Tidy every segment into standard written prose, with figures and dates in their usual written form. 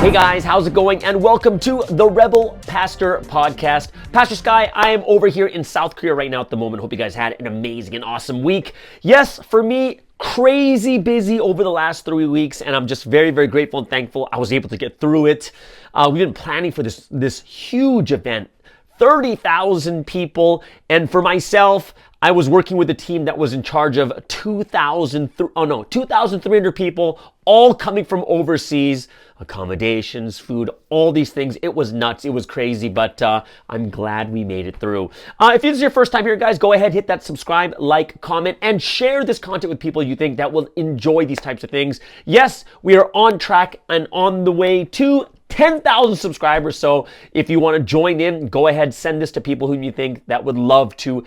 Hey guys, how's it going? And welcome to the Rebel Pastor Podcast. Pastor Sky, I am over here in South Korea right now at the moment. Hope you guys had an amazing and awesome week. Yes, for me, crazy busy over the last 3 weeks, and I'm just very, very grateful and thankful I was able to get through it. We've been planning for this huge event, 30,000 people, and for myself, I was working with a team that was in charge of 2,300 people, all coming from overseas, accommodations, food, all these things. It was nuts. It was crazy, but I'm glad we made it through. If this is your first time here, guys, go ahead, hit that subscribe, like, comment, and share this content with people you think that will enjoy these types of things. Yes, we are on track and on the way to 10,000 subscribers. So if you want to join in, go ahead, send this to people whom you think that would love to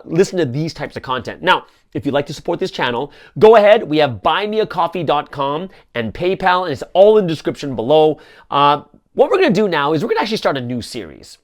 listen to these types of content. Now, if you'd like to support this channel, go ahead. We have buymeacoffee.com and PayPal, and it's all in the description below. What we're going to do now is we're going to actually start a new series.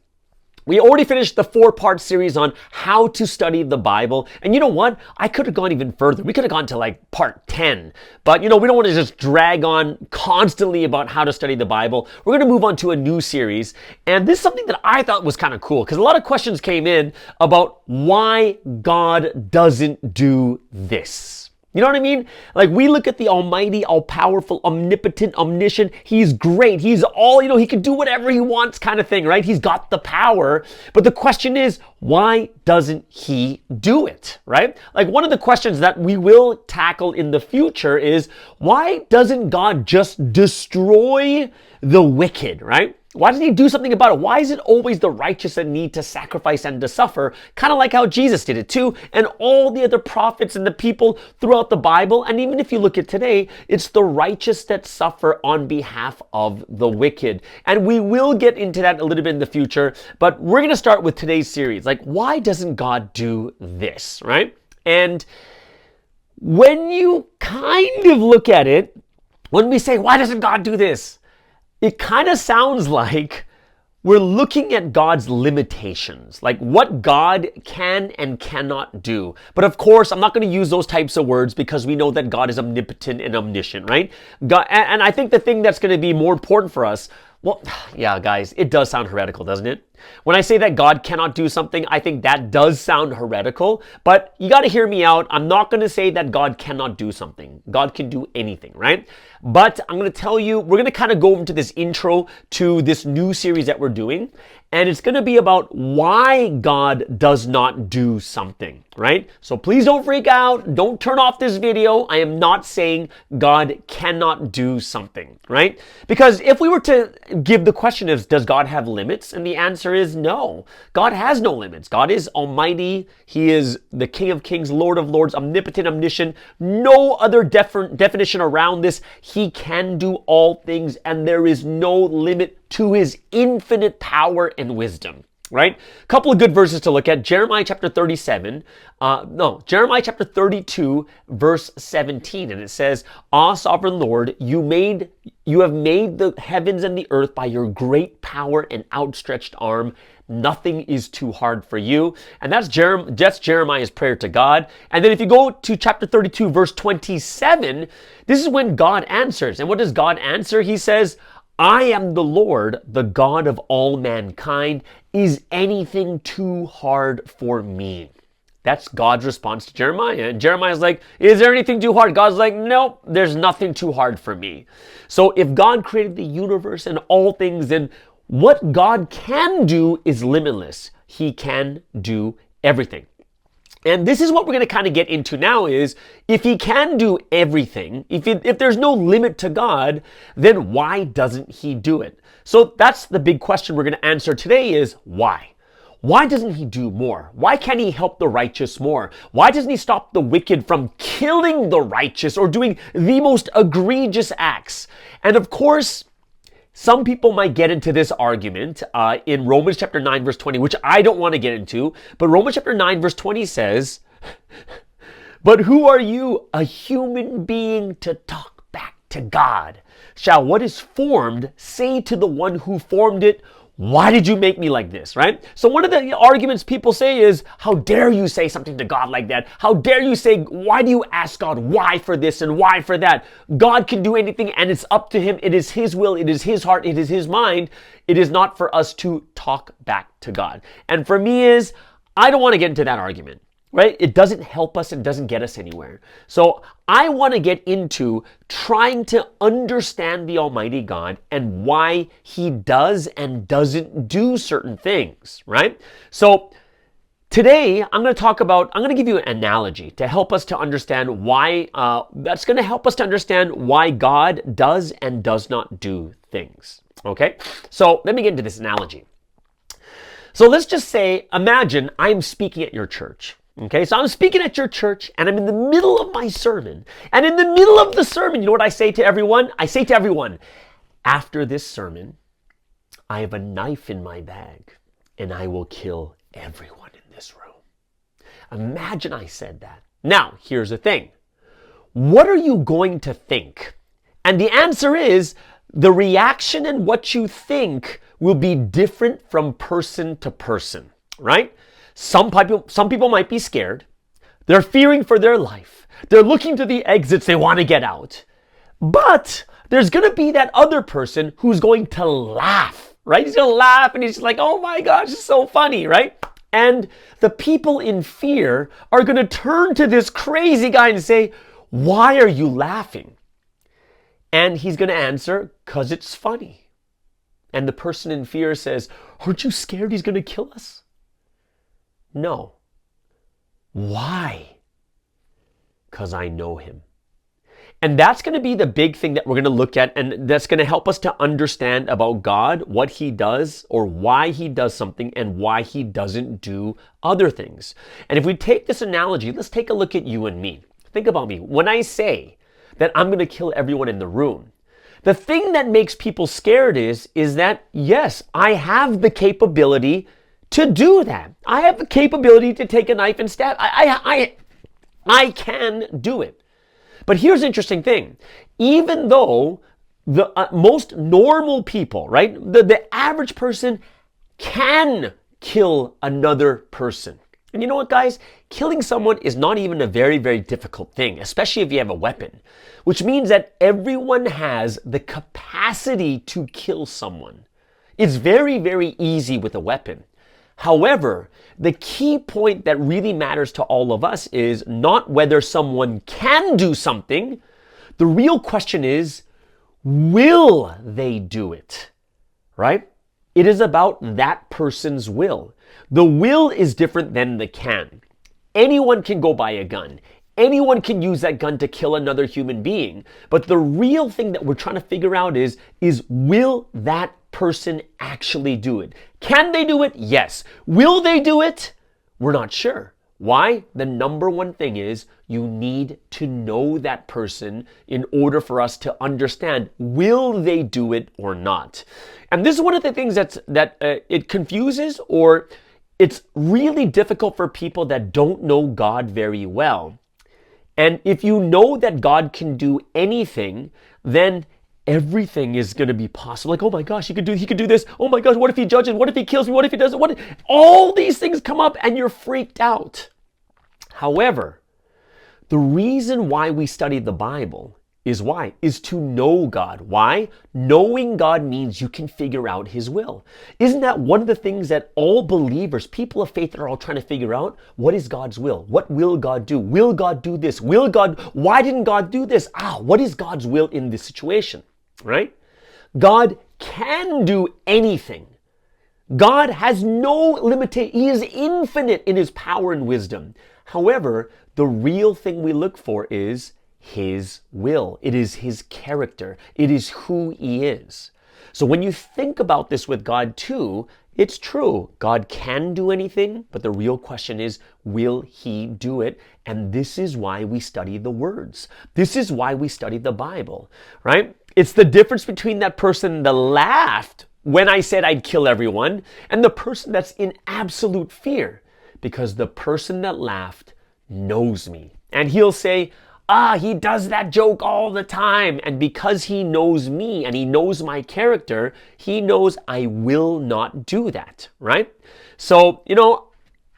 We already finished the 4-part series on how to study the Bible. And you know what? I could have gone even further. We could have gone to like part 10. But we don't want to just drag on constantly about how to study the Bible. We're going to move on to a new series. And this is something that I thought was kind of cool because a lot of questions came in about why God doesn't do this. You know what I mean? Like, we look at the almighty, all-powerful, omnipotent, omniscient. He's great. He's all, he can do whatever he wants kind of thing, right? He's got the power. But the question is, why doesn't he do it, right? Like, one of the questions that we will tackle in the future is, why doesn't God just destroy the wicked, right? Why doesn't he do something about it? Why is it always the righteous that need to sacrifice and to suffer? Kind of like how Jesus did it too, and all the other prophets and the people throughout the Bible. And even if you look at today, it's the righteous that suffer on behalf of the wicked. And we will get into that a little bit in the future, but we're going to start with today's series. Like, why doesn't God do this, right? And when you kind of look at it, when we say, why doesn't God do this? It kind of sounds like we're looking at God's limitations, like what God can and cannot do. But of course, I'm not going to use those types of words because we know that God is omnipotent and omniscient, right? God, and I think the thing that's going to be more important for us, well, yeah, guys, it does sound heretical, doesn't it? When I say that God cannot do something, I think that does sound heretical, but you got to hear me out. I'm not going to say that God cannot do something. God can do anything, right? But I'm going to tell you, we're going to kind of go into this intro to this new series that we're doing, and it's going to be about why God does not do something, right? So please don't freak out. Don't turn off this video. I am not saying God cannot do something, right? Because if we were to give the question of, does God have limits? And the answer is no. God has no limits. God is almighty. He is the King of Kings, Lord of Lords, omnipotent, omniscient. No other definition around this. He can do all things, and there is no limit to his infinite power and wisdom, right? A couple of good verses to look at. Jeremiah chapter 32, verse 17. And it says, "Ah, sovereign Lord, you have made the heavens and the earth by your great power and outstretched arm. Nothing is too hard for you." And that's Jeremiah's prayer to God. And then if you go to chapter 32, verse 27, this is when God answers. And what does God answer? He says, "I am the Lord, the God of all mankind. Is anything too hard for me?" That's God's response to Jeremiah. And Jeremiah's like, is there anything too hard? God's like, nope, there's nothing too hard for me. So if God created the universe and all things, then what God can do is limitless. He can do everything. And this is what we're going to kind of get into now is, if he can do everything, if there's no limit to God, then why doesn't he do it? So that's the big question we're going to answer today is why? Why doesn't he do more? Why can't he help the righteous more? Why doesn't he stop the wicked from killing the righteous or doing the most egregious acts? And of course, some people might get into this argument in Romans chapter 9, verse 20, which I don't want to get into. But Romans chapter 9, verse 20 says, "But who are you, a human being, to talk back to God? shall what is formed say to the one who formed it, why did you make me like this, right? So one of the arguments people say is, how dare you say something to God like that? How dare you say, why do you ask God why for this and why for that? God can do anything and it's up to him. It is his will. It is his heart. It is his mind. It is not for us to talk back to God. And for me is, I don't want to get into that argument. Right? It doesn't help us. It doesn't get us anywhere. So I want to get into trying to understand the Almighty God and why he does and doesn't do certain things, right? So today I'm going to give you an analogy to help us to understand why, that's going to help us to understand why God does and does not do things. Okay? So let me get into this analogy. So let's just say, imagine I'm speaking at your church. Okay, so I'm speaking at your church and I'm in the middle of my sermon. And in the middle of the sermon, you know what I say to everyone? I say to everyone, after this sermon, I have a knife in my bag and I will kill everyone in this room. Imagine I said that. Now, here's the thing. What are you going to think? And the answer is, the reaction and what you think will be different from person to person, right? Some people might be scared. They're fearing for their life. They're looking to the exits. They want to get out. But there's going to be that other person who's going to laugh, right? He's going to laugh and he's just like, oh my gosh, it's so funny, right? And the people in fear are going to turn to this crazy guy and say, why are you laughing? And he's going to answer, because it's funny. And the person in fear says, aren't you scared he's going to kill us? No. Why? Because I know him. And that's going to be the big thing that we're going to look at, and that's going to help us to understand about God, what he does, or why he does something, and why he doesn't do other things. And if we take this analogy, let's take a look at you and me. Think about me. When I say that I'm going to kill everyone in the room, the thing that makes people scared is that, yes, I have the capability to do that. I have the capability to take a knife and stab. I can do it. But here's the interesting thing. Even though the most normal people, right, the average person can kill another person. And you know what, guys? Killing someone is not even a very, very difficult thing, especially if you have a weapon, which means that everyone has the capacity to kill someone. It's very, very easy with a weapon. However, the key point that really matters to all of us is not whether someone can do something. The real question is, will they do it? Right? It is about that person's will. The will is different than the can. Anyone can go buy a gun. Anyone can use that gun to kill another human being. But the real thing that we're trying to figure out is will that person actually do it? Can they do it? Yes. Will they do it? We're not sure. Why? The number one thing is you need to know that person in order for us to understand, will they do it or not? And this is one of the things that it confuses, or it's really difficult for people that don't know God very well. And if you know that God can do anything, then everything is going to be possible. Like, oh my gosh, he could do this. Oh my gosh, what if he judges? What if he kills me? What if he doesn't? All these things come up and you're freaked out. However, the reason why we study the Bible is to know God. Why? Knowing God means you can figure out his will. Isn't that one of the things that all believers, people of faith, are all trying to figure out? What is God's will? What will God do? Will God do this? Why didn't God do this? What is God's will in this situation? Right? God can do anything. God has no limitation. He is infinite in his power and wisdom. However, the real thing we look for is his will. It is his character. It is who he is. So when you think about this with God too, it's true. God can do anything, but the real question is, will he do it? And this is why we study the words. This is why we study the Bible, right? It's the difference between that person that laughed when I said I'd kill everyone and the person that's in absolute fear, because the person that laughed knows me. And he'll say, he does that joke all the time. And because he knows me and he knows my character, he knows I will not do that, right? So,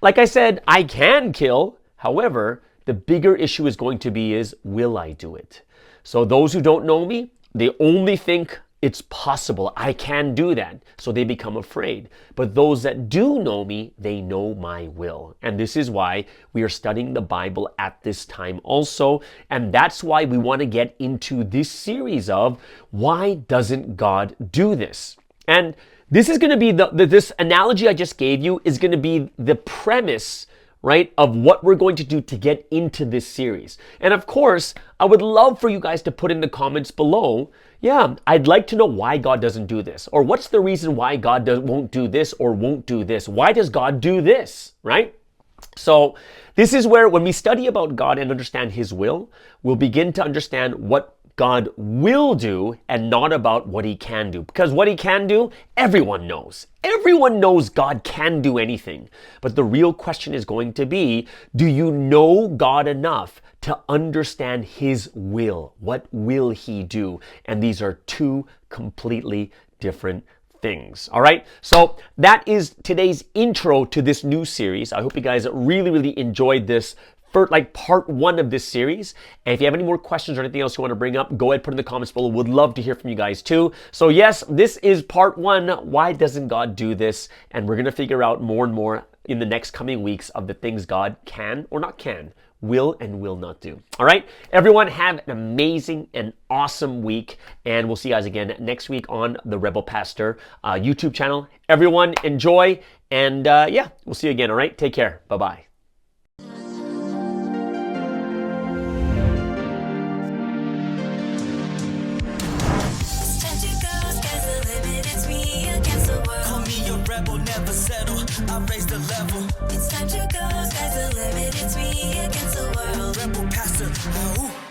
like I said, I can kill. However, the bigger issue is going to be is, will I do it? So those who don't know me, they only think it's possible. I can do that. So they become afraid. But those that do know me, they know my will. And this is why we are studying the Bible at this time also. And that's why we want to get into this series of why doesn't God do this? And this is going to be this analogy I just gave you is going to be the premise, right, of what we're going to do to get into this series. And of course, I would love for you guys to put in the comments below, yeah, I'd like to know why God doesn't do this. Or what's the reason why God won't do this or won't do this? Why does God do this, right? So this is where when we study about God and understand his will, we'll begin to understand what God will do and not about what he can do. Because what he can do, everyone knows. Everyone knows God can do anything. But the real question is going to be, do you know God enough to understand his will? What will he do? And these are two completely different things. All right. So that is today's intro to this new series. I hope you guys really enjoyed this for part one of this series. And if you have any more questions or anything else you want to bring up, go ahead, put in the comments below. Would love to hear from you guys too. So yes, this is part one. Why doesn't God do this? And we're going to figure out more and more in the next coming weeks of the things God can or not can, will and will not do. All right, everyone, have an amazing and awesome week. And we'll see you guys again next week on the Rebel Pastor YouTube channel. Everyone enjoy. And yeah, we'll see you again. All right, take care. Bye-bye. Never settle, I raise the level. It's time to go, sky's the limit, it's me against the world. Rebel pastor,